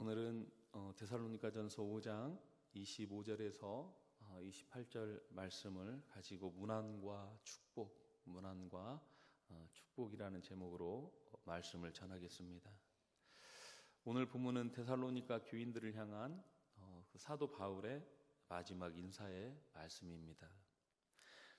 오늘은 데살로니가전서 5장 25절에서 28절 말씀을 가지고 문안과 축복이라는 제목으로 말씀을 전하겠습니다. 오늘 본문은 데살로니가 교인들을 향한 그 사도 바울의 마지막 인사의 말씀입니다.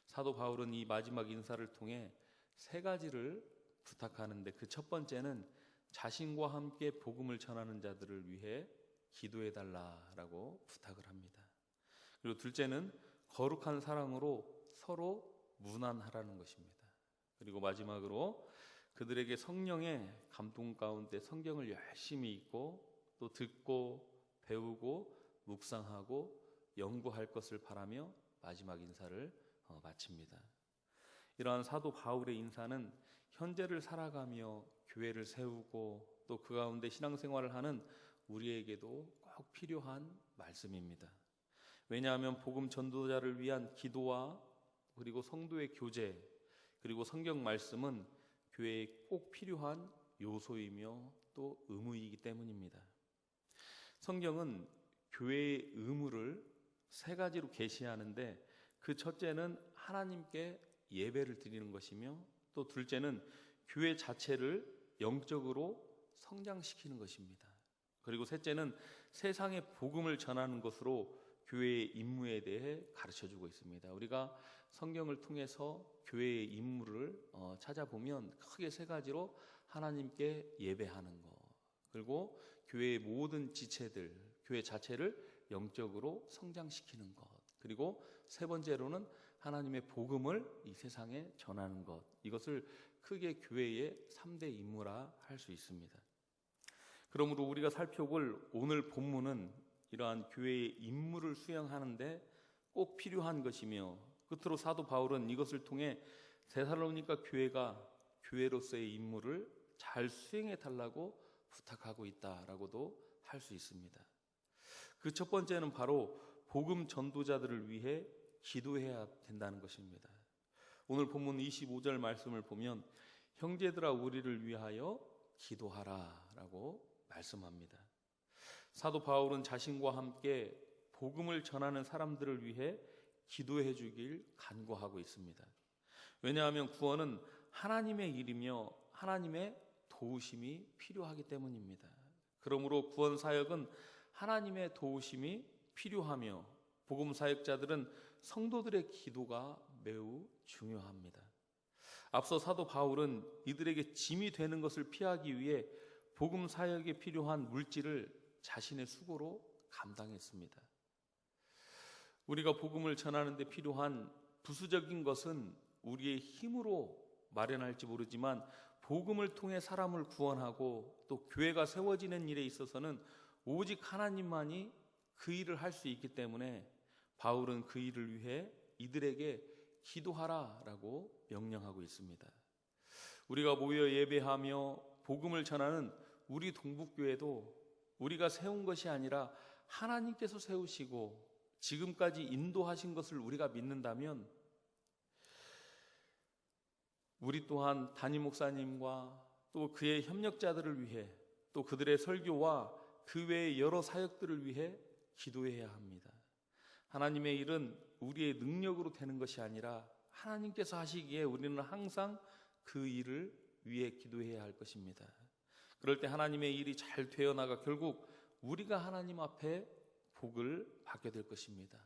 사도 바울은 이 마지막 인사를 통해 세 가지를 부탁하는데, 그 첫 번째는 자신과 함께 복음을 전하는 자들을 위해 기도해 달라라고 부탁을 합니다. 그리고 둘째는 거룩한 사랑으로 서로 문안하라는 것입니다. 그리고 마지막으로 그들에게 성령의 감동 가운데 성경을 열심히 읽고 또 듣고 배우고 묵상하고 연구할 것을 바라며 마지막 인사를 마칩니다. 이러한 사도 바울의 인사는 현재를 살아가며 교회를 세우고 또 그 가운데 신앙생활을 하는 우리에게도 꼭 필요한 말씀입니다. 왜냐하면 복음 전도자를 위한 기도와 그리고 성도의 교제 그리고 성경 말씀은 교회에 꼭 필요한 요소이며 또 의무이기 때문입니다. 성경은 교회의 의무를 세 가지로 계시하는데, 그 첫째는 하나님께 예배를 드리는 것이며, 또 둘째는 교회 자체를 영적으로 성장시키는 것입니다. 그리고 셋째는 세상에 복음을 전하는 것으로 교회의 임무에 대해 가르쳐주고 있습니다. 우리가 성경을 통해서 교회의 임무를 찾아보면 크게 세 가지로 하나님께 예배하는 것, 그리고 교회의 모든 지체들, 교회 자체를 영적으로 성장시키는 것, 그리고 세 번째로는 하나님의 복음을 이 세상에 전하는 것, 이것을 크게 교회의 3대 임무라 할 수 있습니다. 그러므로 우리가 살펴볼 오늘 본문은 이러한 교회의 임무를 수행하는데 꼭 필요한 것이며, 끝으로 사도 바울은 이것을 통해 데살로니가 교회가 교회로서의 임무를 잘 수행해 달라고 부탁하고 있다라고도 할 수 있습니다. 그 첫 번째는 바로 복음 전도자들을 위해 기도해야 된다는 것입니다. 오늘 본문 25절 말씀을 보면 형제들아 우리를 위하여 기도하라 라고 말씀합니다. 사도 바울은 자신과 함께 복음을 전하는 사람들을 위해 기도해 주길 간구하고 있습니다. 왜냐하면 구원은 하나님의 일이며 하나님의 도우심이 필요하기 때문입니다. 그러므로 구원 사역은 하나님의 도우심이 필요하며 복음 사역자들은 성도들의 기도가 매우 중요합니다. 앞서 사도 바울은 이들에게 짐이 되는 것을 피하기 위해 복음 사역에 필요한 물질을 자신의 수고로 감당했습니다. 우리가 복음을 전하는 데 필요한 부수적인 것은 우리의 힘으로 마련할지 모르지만, 복음을 통해 사람을 구원하고 또 교회가 세워지는 일에 있어서는 오직 하나님만이 그 일을 할 수 있기 때문에 바울은 그 일을 위해 이들에게 기도하라라고 명령하고 있습니다. 우리가 모여 예배하며 복음을 전하는 우리 동북교회도 우리가 세운 것이 아니라 하나님께서 세우시고 지금까지 인도하신 것을 우리가 믿는다면, 우리 또한 담임 목사님과 또 그의 협력자들을 위해 또 그들의 설교와 그 외의 여러 사역들을 위해 기도해야 합니다. 하나님의 일은 우리의 능력으로 되는 것이 아니라 하나님께서 하시기에 우리는 항상 그 일을 위해 기도해야 할 것입니다. 그럴 때 하나님의 일이 잘 되어나가 결국 우리가 하나님 앞에 복을 받게 될 것입니다.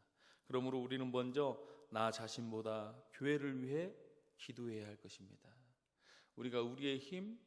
그러므로 우리는 먼저 나 자신보다 교회를 위해 기도해야 할 것입니다. 우리가 우리의 힘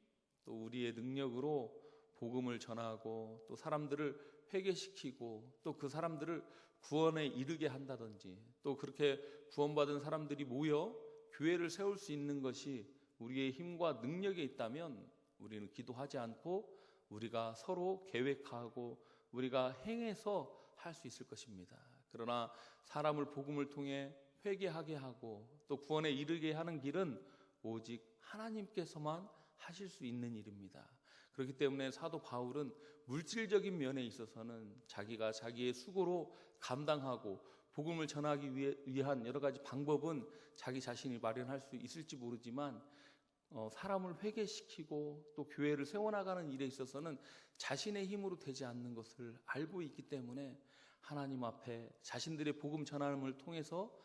또 우리의 능력으로 복음을 전하고 또 사람들을 회개시키고 또 그 사람들을 구원에 이르게 한다든지, 또 그렇게 구원받은 사람들이 모여 교회를 세울 수 있는 것이 우리의 힘과 능력에 있다면 우리는 기도하지 않고 우리가 서로 계획하고 우리가 행해서 할 수 있을 것입니다. 그러나 사람을 복음을 통해 회개하게 하고 또 구원에 이르게 하는 길은 오직 하나님께서만 하실 수 있는 일입니다. 그렇기 때문에 사도 바울은 물질적인 면에 있어서는 자기가 자기의 수고로 감당하고 복음을 전하기 위한 여러 가지 방법은 자기 자신이 마련할 수 있을지 모르지만, 사람을 회개시키고 또 교회를 세워나가는 일에 있어서는 자신의 힘으로 되지 않는 것을 알고 있기 때문에 하나님 앞에 자신들의 복음 전함을 통해서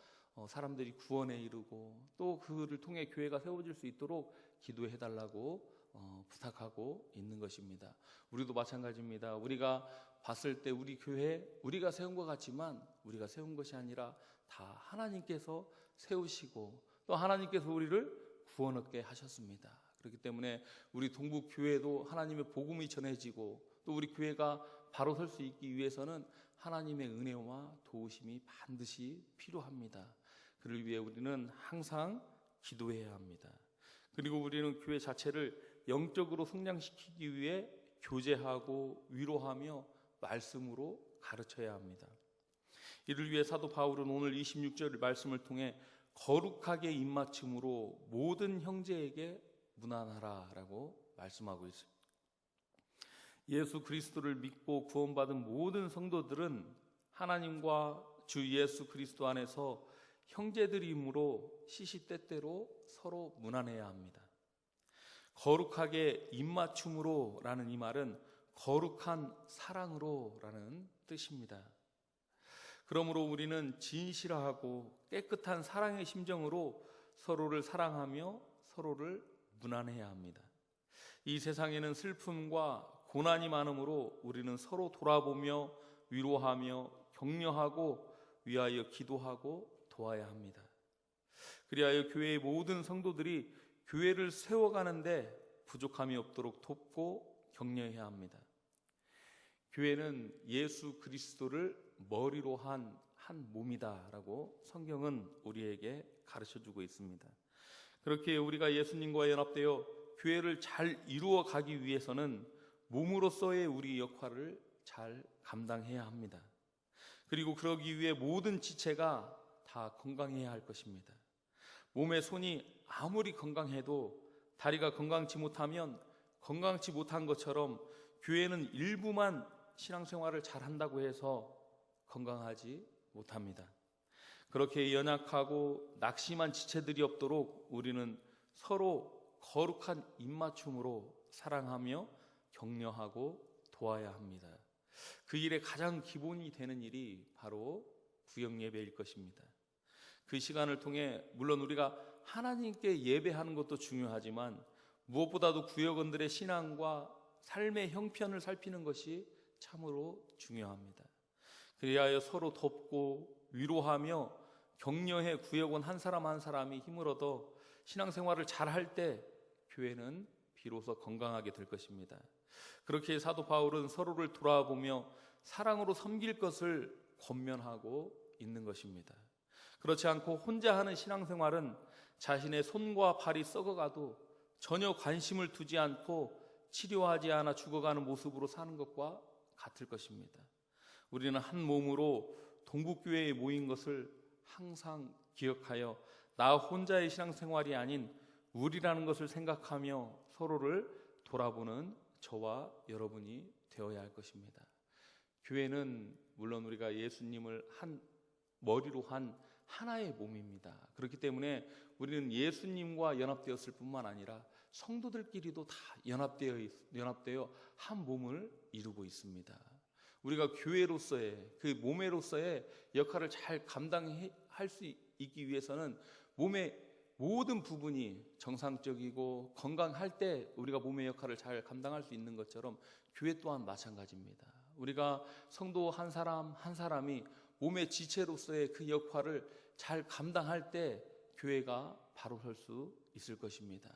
사람들이 구원에 이르고 또 그를 통해 교회가 세워질 수 있도록 기도해 달라고 부탁하고 있는 것입니다. 우리도 마찬가지입니다. 우리가 봤을 때 우리 교회 우리가 세운 것 같지만 우리가 세운 것이 아니라 다 하나님께서 세우시고 또 하나님께서 우리를 구원 얻게 하셨습니다. 그렇기 때문에 우리 동북교회도 하나님의 복음이 전해지고 또 우리 교회가 바로 설 수 있기 위해서는 하나님의 은혜와 도우심이 반드시 필요합니다. 그를 위해 우리는 항상 기도해야 합니다. 그리고 우리는 교회 자체를 영적으로 성장시키기 위해 교제하고 위로하며 말씀으로 가르쳐야 합니다. 이를 위해 사도 바울은 오늘 26절 말씀을 통해 거룩하게 입맞춤으로 모든 형제에게 무난하라라고 말씀하고 있습니다. 예수 그리스도를 믿고 구원받은 모든 성도들은 하나님과 주 예수 그리스도 안에서 형제들이므로 시시때때로 서로 무난해야 합니다. 거룩하게 입맞춤으로 라는 이 말은 거룩한 사랑으로 라는 뜻입니다. 그러므로 우리는 진실하고 깨끗한 사랑의 심정으로 서로를 사랑하며 서로를 무난해야 합니다. 이 세상에는 슬픔과 고난이 많으므로 우리는 서로 돌아보며 위로하며 격려하고 위하여 기도하고 도와야 합니다. 그리하여 교회의 모든 성도들이 교회를 세워가는데 부족함이 없도록 돕고 격려해야 합니다. 교회는 예수 그리스도를 머리로 한 몸이다라고 성경은 우리에게 가르쳐주고 있습니다. 그렇게 우리가 예수님과 연합되어 교회를 잘 이루어 가기 위해서는 몸으로서의 우리 역할을 잘 감당해야 합니다. 그리고 그러기 위해 모든 지체가 다 건강해야 할 것입니다. 몸의 손이 아무리 건강해도 다리가 건강치 못하면 건강치 못한 것처럼 교회는 일부만 신앙생활을 잘 한다고 해서 건강하지 못합니다. 그렇게 연약하고 낙심한 지체들이 없도록 우리는 서로 거룩한 입맞춤으로 사랑하며 격려하고 도와야 합니다. 그 일의 가장 기본이 되는 일이 바로 구역예배일 것입니다. 그 시간을 통해 물론 우리가 하나님께 예배하는 것도 중요하지만 무엇보다도 구역원들의 신앙과 삶의 형편을 살피는 것이 참으로 중요합니다. 그리하여 서로 돕고 위로하며 격려해 구역원 한 사람 한 사람이 힘을 얻어 신앙생활을 잘할 때 교회는 비로소 건강하게 될 것입니다. 그렇게 사도 바울은 서로를 돌아보며 사랑으로 섬길 것을 권면하고 있는 것입니다. 그렇지 않고 혼자 하는 신앙생활은 자신의 손과 발이 썩어가도 전혀 관심을 두지 않고 치료하지 않아 죽어가는 모습으로 사는 것과 같을 것입니다. 우리는 한 몸으로 동북교회에 모인 것을 항상 기억하여 나 혼자의 신앙생활이 아닌 우리라는 것을 생각하며 서로를 돌아보는 저와 여러분이 되어야 할 것입니다. 교회는 물론 우리가 예수님을 머리로 한 하나의 몸입니다. 그렇기 때문에 우리는 예수님과 연합되었을 뿐만 아니라 성도들끼리도 다 연합되어 한 몸을 이루고 있습니다. 우리가 교회로서의 그 몸으로서의 역할을 잘 감당할 수 있기 위해서는 몸의 모든 부분이 정상적이고 건강할 때 우리가 몸의 역할을 잘 감당할 수 있는 것처럼 교회 또한 마찬가지입니다. 우리가 성도 한 사람 한 사람이 몸의 지체로서의 그 역할을 잘 감당할 때 교회가 바로 설 수 있을 것입니다.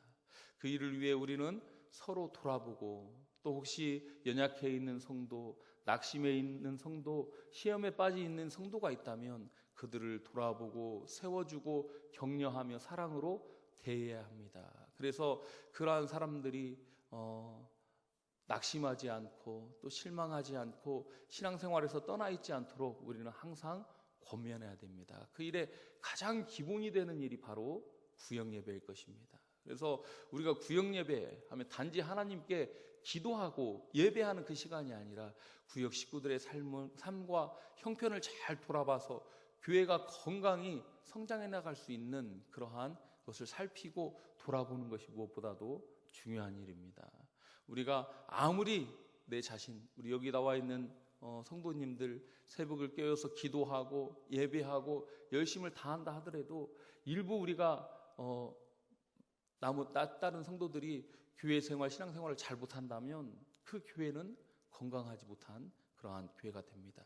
그 일을 위해 우리는 서로 돌아보고 또 혹시 연약해 있는 성도, 낙심해 있는 성도, 시험에 빠져 있는 성도가 있다면 그들을 돌아보고 세워주고 격려하며 사랑으로 대해야 합니다. 그래서 그러한 사람들이 낙심하지 않고 또 실망하지 않고 신앙생활에서 떠나 있지 않도록 우리는 항상 권면해야 됩니다. 그 일의 가장 기본이 되는 일이 바로 구역예배일 것입니다. 그래서 우리가 구역예배 하면 단지 하나님께 기도하고 예배하는 그 시간이 아니라 구역 식구들의 삶과 형편을 잘 돌아봐서 교회가 건강히 성장해 나갈 수 있는 그러한 것을 살피고 돌아보는 것이 무엇보다도 중요한 일입니다. 우리가 아무리 내 자신, 우리 여기 나와 있는 성도님들 새벽을 깨어서 기도하고 예배하고 열심을 다한다 하더라도 일부 우리가 다른 성도들이 교회 생활, 신앙 생활을 잘 못한다면 그 교회는 건강하지 못한 그러한 교회가 됩니다.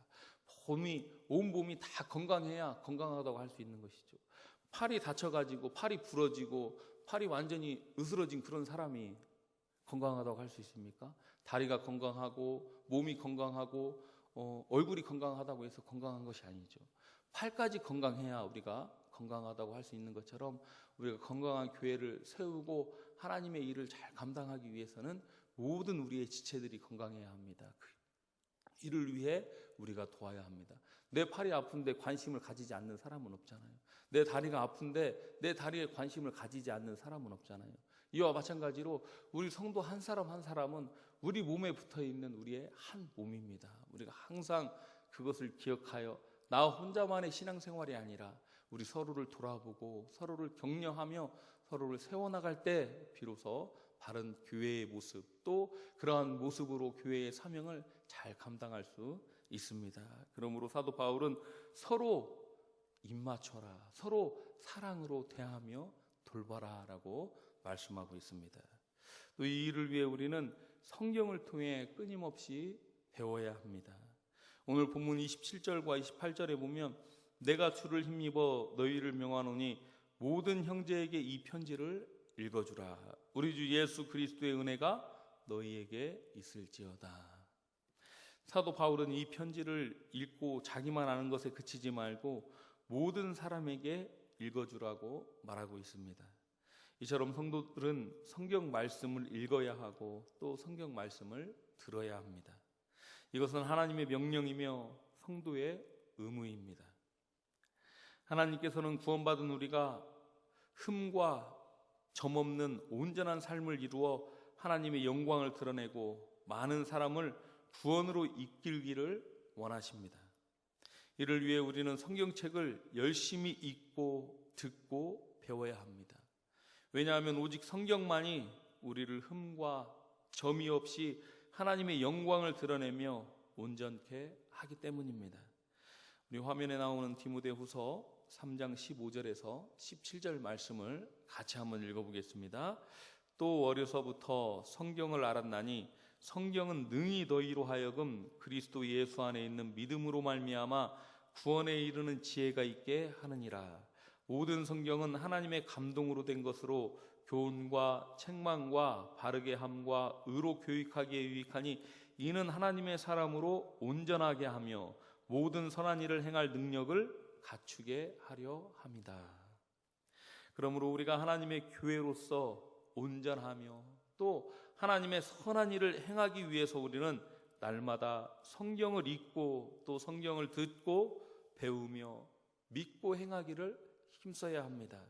온 몸이 다 건강해야 건강하다고 할 수 있는 것이죠. 팔이 다쳐가지고 팔이 부러지고 팔이 완전히 으스러진 그런 사람이 건강하다고 할 수 있습니까? 다리가 건강하고 몸이 건강하고 얼굴이 건강하다고 해서 건강한 것이 아니죠. 팔까지 건강해야 우리가 건강하다고 할 수 있는 것처럼 우리가 건강한 교회를 세우고 하나님의 일을 잘 감당하기 위해서는 모든 우리의 지체들이 건강해야 합니다. 그 이를 위해 우리가 도와야 합니다. 내 팔이 아픈데 관심을 가지지 않는 사람은 없잖아요. 내 다리가 아픈데 내 다리에 관심을 가지지 않는 사람은 없잖아요. 이와 마찬가지로 우리 성도 한 사람 한 사람은 우리 몸에 붙어있는 우리의 한 몸입니다. 우리가 항상 그것을 기억하여 나 혼자만의 신앙생활이 아니라 우리 서로를 돌아보고 서로를 격려하며 서로를 세워나갈 때 비로소 바른 교회의 모습, 또 그러한 모습으로 교회의 사명을 잘 감당할 수 있습니다. 그러므로 사도 바울은 서로 입맞춰라, 서로 사랑으로 대하며 돌봐라 라고 말씀하고 있습니다. 또 이 일을 위해 우리는 성경을 통해 끊임없이 배워야 합니다. 오늘 본문 27절과 28절에 보면 내가 주를 힘입어 너희를 명하노니 모든 형제에게 이 편지를 읽어주라. 우리 주 예수 그리스도의 은혜가 너희에게 있을지어다. 사도 바울은 이 편지를 읽고 자기만 아는 것에 그치지 말고 모든 사람에게 읽어주라고 말하고 있습니다. 이처럼 성도들은 성경 말씀을 읽어야 하고 또 성경 말씀을 들어야 합니다. 이것은 하나님의 명령이며 성도의 의무입니다. 하나님께서는 구원받은 우리가 흠과 점없는 온전한 삶을 이루어 하나님의 영광을 드러내고 많은 사람을 구원으로 이끌기를 원하십니다. 이를 위해 우리는 성경책을 열심히 읽고 듣고 배워야 합니다. 왜냐하면 오직 성경만이 우리를 흠과 점이 없이 하나님의 영광을 드러내며 온전케 하기 때문입니다. 우리 화면에 나오는 디모데후서 3장 15절에서 17절 말씀을 같이 한번 읽어보겠습니다. 또 어려서부터 성경을 알았나니 성경은 능히 너희로 하여금 그리스도 예수 안에 있는 믿음으로 말미암아 구원에 이르는 지혜가 있게 하느니라. 모든 성경은 하나님의 감동으로 된 것으로 교훈과 책망과 바르게 함과 의로 교육하기에 유익하니 이는 하나님의 사람으로 온전하게 하며 모든 선한 일을 행할 능력을 갖추게 하려 함이다. 그러므로 우리가 하나님의 교회로서 온전하며 또 하나님의 선한 일을 행하기 위해서 우리는 날마다 성경을 읽고 또 성경을 듣고 배우며 믿고 행하기를 힘써야 합니다.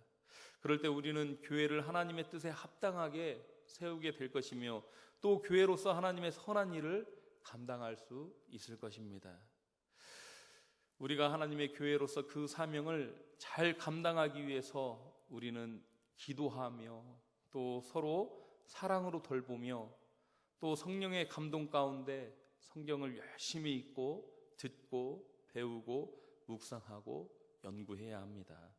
그럴 때 우리는 교회를 하나님의 뜻에 합당하게 세우게 될 것이며 또 교회로서 하나님의 선한 일을 감당할 수 있을 것입니다. 우리가 하나님의 교회로서 그 사명을 잘 감당하기 위해서 우리는 기도하며 또 서로 사랑으로 돌보며 또 성령의 감동 가운데 성경을 열심히 읽고 듣고 배우고 묵상하고 연구해야 합니다.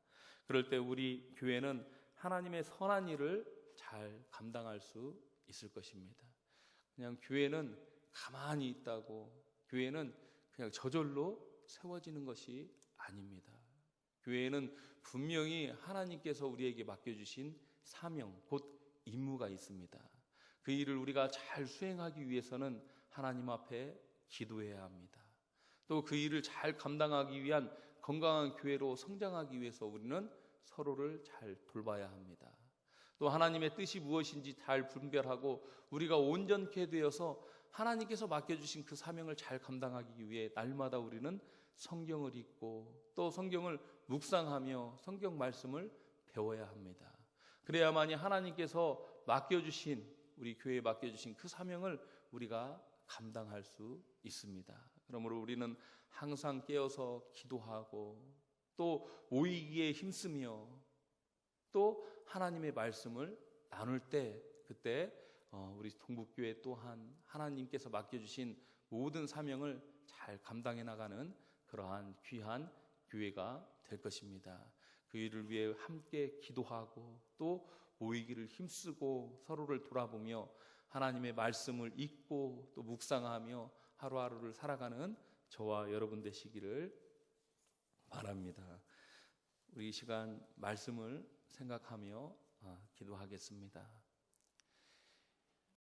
그럴 때 우리 교회는 하나님의 선한 일을 잘 감당할 수 있을 것입니다. 그냥 교회는 가만히 있다고, 교회는 그냥 저절로 세워지는 것이 아닙니다. 교회는 분명히 하나님께서 우리에게 맡겨주신 사명, 곧 임무가 있습니다. 그 일을 우리가 잘 수행하기 위해서는 하나님 앞에 기도해야 합니다. 또 그 일을 잘 감당하기 위한 건강한 교회로 성장하기 위해서 우리는 서로를 잘 돌봐야 합니다. 또 하나님의 뜻이 무엇인지 잘 분별하고 우리가 온전케 되어서 하나님께서 맡겨주신 그 사명을 잘 감당하기 위해 날마다 우리는 성경을 읽고 또 성경을 묵상하며 성경 말씀을 배워야 합니다. 그래야만이 하나님께서 맡겨주신, 우리 교회에 맡겨주신 그 사명을 우리가 감당할 수 있습니다. 그러므로 우리는 항상 깨어서 기도하고 또 모이기에 힘쓰며 또 하나님의 말씀을 나눌 때 그때 우리 동북교회 또한 하나님께서 맡겨주신 모든 사명을 잘 감당해 나가는 그러한 귀한 교회가 될 것입니다. 그 일을 위해 함께 기도하고 또 모이기를 힘쓰고 서로를 돌아보며 하나님의 말씀을 읽고 또 묵상하며 하루하루를 살아가는 저와 여러분 되시기를 바랍니다. 우리 이 시간 말씀을 생각하며 기도하겠습니다.